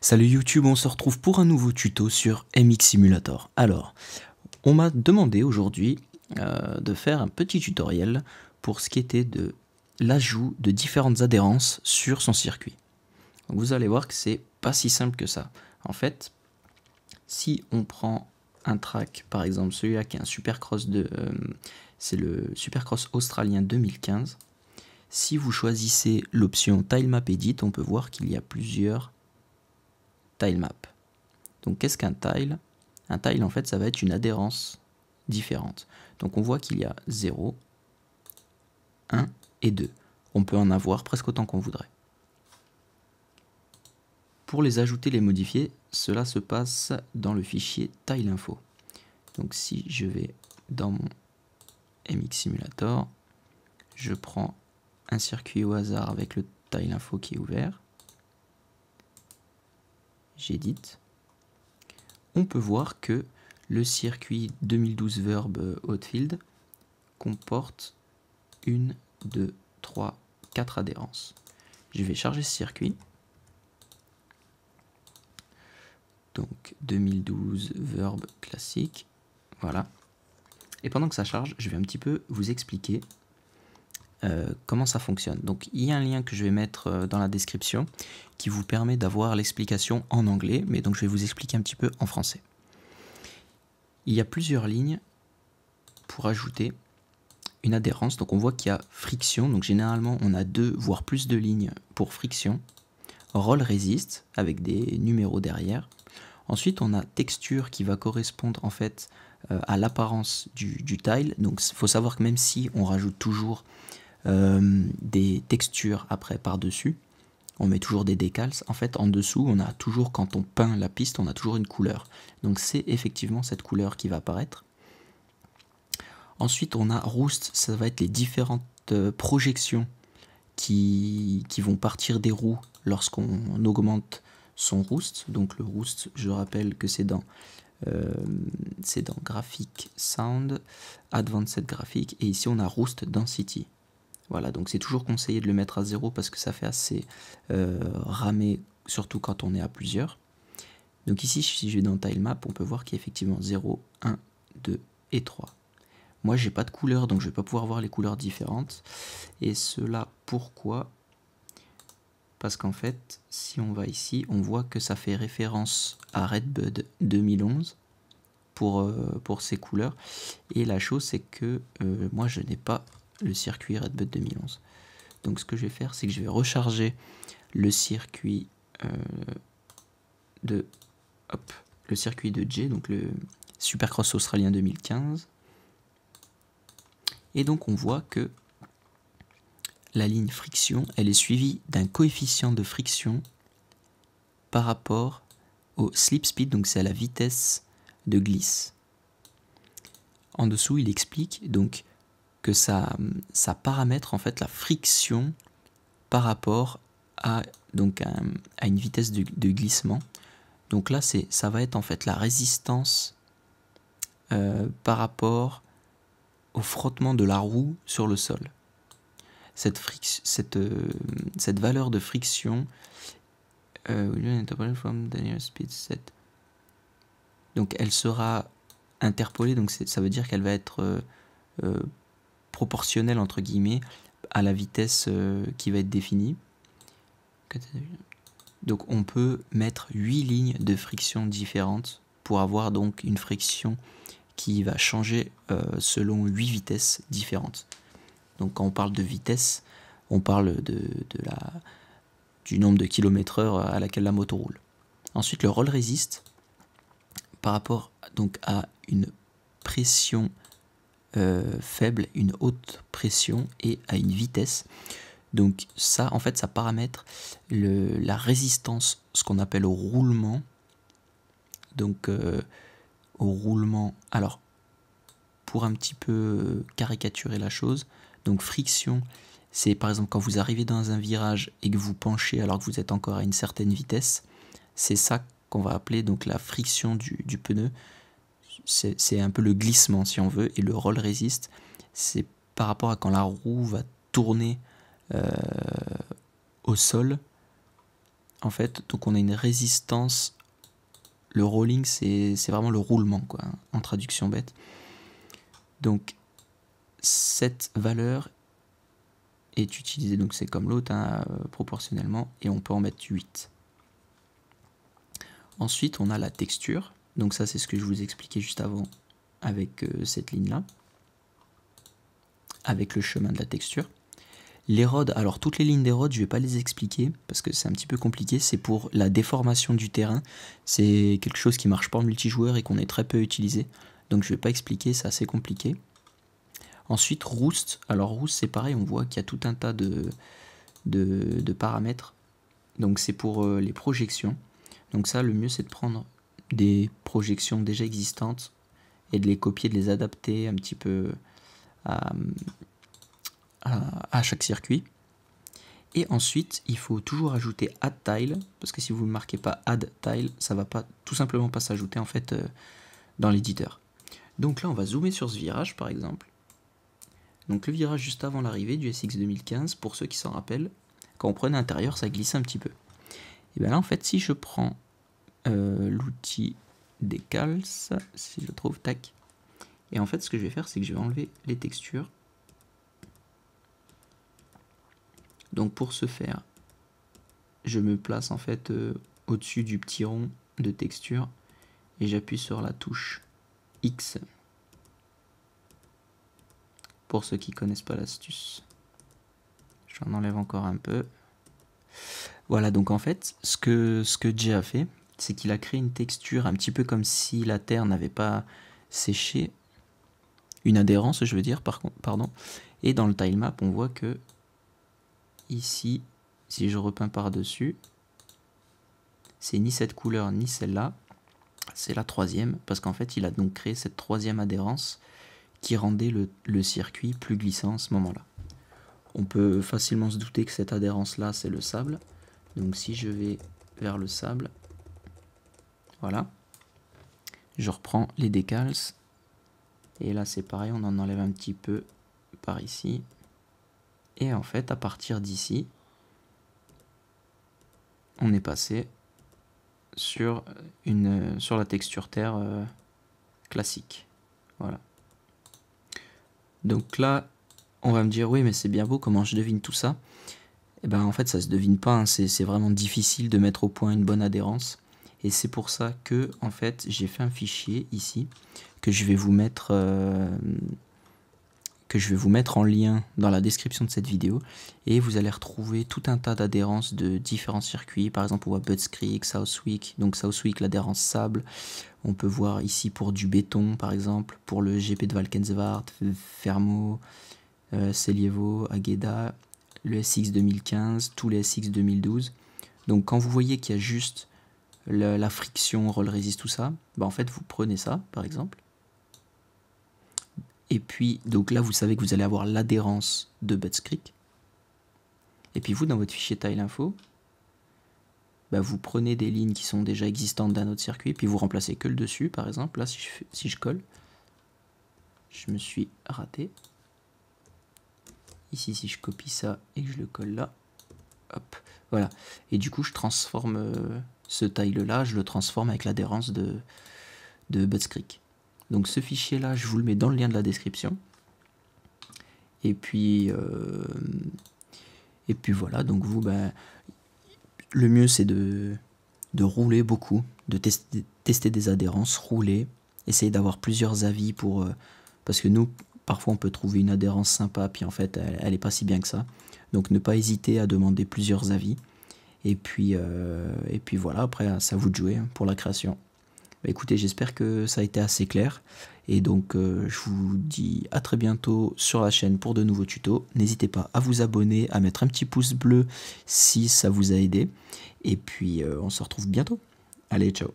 Salut YouTube, on se retrouve pour un nouveau tuto sur MX Simulator. Alors, on m'a demandé aujourd'hui de faire un petit tutoriel pour ce qui était de l'ajout de différentes adhérences sur son circuit. Donc vous allez voir que c'est pas si simple que ça. En fait, si on prend un track, par exemple celui-là qui est un Supercross c'est le Supercross australien 2015. Si vous choisissez l'option Tilemap Edit, on peut voir qu'il y a plusieurs tilemap. Donc qu'est-ce qu'un tile? Un tile en fait ça va être une adhérence différente. Donc on voit qu'il y a 0, 1 et 2. On peut en avoir presque autant qu'on voudrait. Pour les ajouter, les modifier, cela se passe dans le fichier tileinfo. Donc si je vais dans mon MX Simulator, je prends un circuit au hasard avec le tileinfo qui est ouvert. J'édite. On peut voir que le circuit 2012 Verb Outfield comporte 1, 2, 3, 4 adhérences. Je vais charger ce circuit. Donc 2012 Verb classique. Voilà. Et pendant que ça charge, je vais un petit peu vous expliquer comment ça fonctionne. Donc il y a un lien que je vais mettre dans la description qui vous permet d'avoir l'explication en anglais, mais donc je vais vous expliquer un petit peu en français. Il y a plusieurs lignes pour ajouter une adhérence. Donc on voit qu'il y a friction, donc généralement on a 2 voire plus de lignes pour friction. Roll resist avec des numéros derrière. Ensuite on a texture qui va correspondre en fait à l'apparence du tile. Donc il faut savoir que même si on rajoute toujours des textures après par-dessus, on met toujours des décals, en fait en dessous on a toujours, quand on peint la piste, on a toujours une couleur. Donc c'est effectivement cette couleur qui va apparaître. Ensuite on a roost, ça va être les différentes projections qui vont partir des roues lorsqu'on augmente son roost. Donc le roost, je rappelle que c'est dans Graphic Sound, Advanced Graphic, et ici on a Roost Density. Voilà, donc c'est toujours conseillé de le mettre à 0 parce que ça fait assez ramer, surtout quand on est à plusieurs. Donc ici, si je vais dans Tilemap, on peut voir qu'il y a effectivement 0, 1, 2 et 3. Moi, j'ai pas de couleur, donc je vais pas pouvoir voir les couleurs différentes. Et cela, pourquoi? Parce qu'en fait, si on va ici, on voit que ça fait référence à Redbud 2011 pour ces couleurs. Et la chose, c'est que moi, je n'ai pas le circuit Redbud 2011. Donc ce que je vais faire, c'est que je vais recharger le circuit de J, donc le Supercross australien 2015. Et donc on voit que la ligne friction, elle est suivie d'un coefficient de friction par rapport au slip speed, donc c'est à la vitesse de glisse. En dessous, il explique donc que ça paramètre en fait la friction par rapport à une vitesse de glissement. Donc là, ça va être en fait la résistance par rapport au frottement de la roue sur le sol. Cette valeur de friction, donc elle sera interpolée, donc ça veut dire qu'elle va être proportionnelle entre guillemets à la vitesse qui va être définie. Donc on peut mettre 8 lignes de friction différentes pour avoir donc une friction qui va changer selon 8 vitesses différentes. Donc quand on parle de vitesse, on parle du nombre de km/h à laquelle la moto roule. Ensuite le roll resist par rapport donc à une pression faible, une haute pression et à une vitesse. Donc ça, en fait, ça paramètre la résistance, ce qu'on appelle au roulement. Donc au roulement, alors pour un petit peu caricaturer la chose, donc friction, c'est par exemple quand vous arrivez dans un virage et que vous penchez alors que vous êtes encore à une certaine vitesse, c'est ça qu'on va appeler donc la friction du pneu. C'est un peu le glissement si on veut, et le roll resist, c'est par rapport à quand la roue va tourner au sol en fait, donc on a une résistance. Le rolling, c'est vraiment le roulement, quoi, en traduction bête. Donc, cette valeur est utilisée, donc c'est comme l'autre, hein, proportionnellement, et on peut en mettre 8. Ensuite, on a la texture. Donc ça, c'est ce que je vous expliquais juste avant avec cette ligne-là, avec le chemin de la texture. L'érode, alors toutes les lignes d'érode, je ne vais pas les expliquer parce que c'est un petit peu compliqué. C'est pour la déformation du terrain. C'est quelque chose qui marche pas en multijoueur et qu'on est très peu utilisé. Donc je ne vais pas expliquer, c'est assez compliqué. Ensuite, Roost. Alors Roost, c'est pareil, on voit qu'il y a tout un tas de paramètres. Donc c'est pour les projections. Donc ça, le mieux, c'est de prendre des projections déjà existantes et de les copier, de les adapter un petit peu à chaque circuit. Et ensuite, il faut toujours ajouter add tile, parce que si vous ne marquez pas add tile, ça va pas tout simplement pas s'ajouter en fait dans l'éditeur. Donc là, on va zoomer sur ce virage par exemple. Donc le virage juste avant l'arrivée du SX 2015, pour ceux qui s'en rappellent, quand on prenait l'intérieur, ça glissait un petit peu. Et bien là, en fait, si je prends l'outil Decals, si je le trouve, tac. Et en fait, ce que je vais faire, c'est que je vais enlever les textures. Donc pour ce faire, je me place en fait au-dessus du petit rond de texture et j'appuie sur la touche X. Pour ceux qui ne connaissent pas l'astuce. J'en enlève encore un peu. Voilà, donc en fait, ce que Jay a fait, c'est qu'il a créé une texture un petit peu comme si la terre n'avait pas séché. Une adhérence, je veux dire, pardon. Et dans le tilemap, on voit que ici, si je repeins par-dessus, c'est ni cette couleur ni celle-là, c'est la troisième, parce qu'en fait, il a donc créé cette troisième adhérence qui rendait le circuit plus glissant à ce moment-là. On peut facilement se douter que cette adhérence-là, c'est le sable. Donc si je vais vers le sable, voilà, je reprends les décals, et là c'est pareil, on en enlève un petit peu par ici. Et en fait, à partir d'ici, on est passé sur la texture terre classique. Voilà. Donc là, on va me dire, oui, mais c'est bien beau, comment je devine tout ça? Et ben en fait, ça se devine pas, hein, c'est vraiment difficile de mettre au point une bonne adhérence. Et c'est pour ça que, en fait, j'ai fait un fichier ici, que je vais vous mettre en lien dans la description de cette vidéo, et vous allez retrouver tout un tas d'adhérences de différents circuits. Par exemple, on voit Budds Creek, Southwick, donc Southwick, l'adhérence sable. On peut voir ici pour du béton, par exemple, pour le GP de Valkenswaard, Fermo, Selievo, Agueda, le SX 2015, tous les SX 2012. Donc quand vous voyez qu'il y a juste la friction, roll resist, tout ça, bah en fait vous prenez ça, par exemple. Et puis, donc là, vous savez que vous allez avoir l'adhérence de Budds Creek. Et puis vous, dans votre fichier tile-info, bah vous prenez des lignes qui sont déjà existantes d'un autre circuit, puis vous remplacez que le dessus, par exemple. Là, si je colle, je me suis raté. Ici, si je copie ça et que je le colle là, hop, voilà. Et du coup, je transforme ce tile-là, je le transforme avec l'adhérence de Budds Creek. Donc ce fichier-là, je vous le mets dans le lien de la description. Et puis voilà, donc vous, ben, le mieux c'est de rouler beaucoup, de tester des adhérences, rouler, essayer d'avoir plusieurs avis parce que nous, parfois on peut trouver une adhérence sympa, puis en fait elle n'est pas si bien que ça. Donc ne pas hésiter à demander plusieurs avis. Et puis voilà, après c'est à vous de jouer pour la création. Bah écoutez, j'espère que ça a été assez clair. Et donc je vous dis à très bientôt sur la chaîne pour de nouveaux tutos. N'hésitez pas à vous abonner, à mettre un petit pouce bleu si ça vous a aidé. Et puis on se retrouve bientôt. Allez, ciao.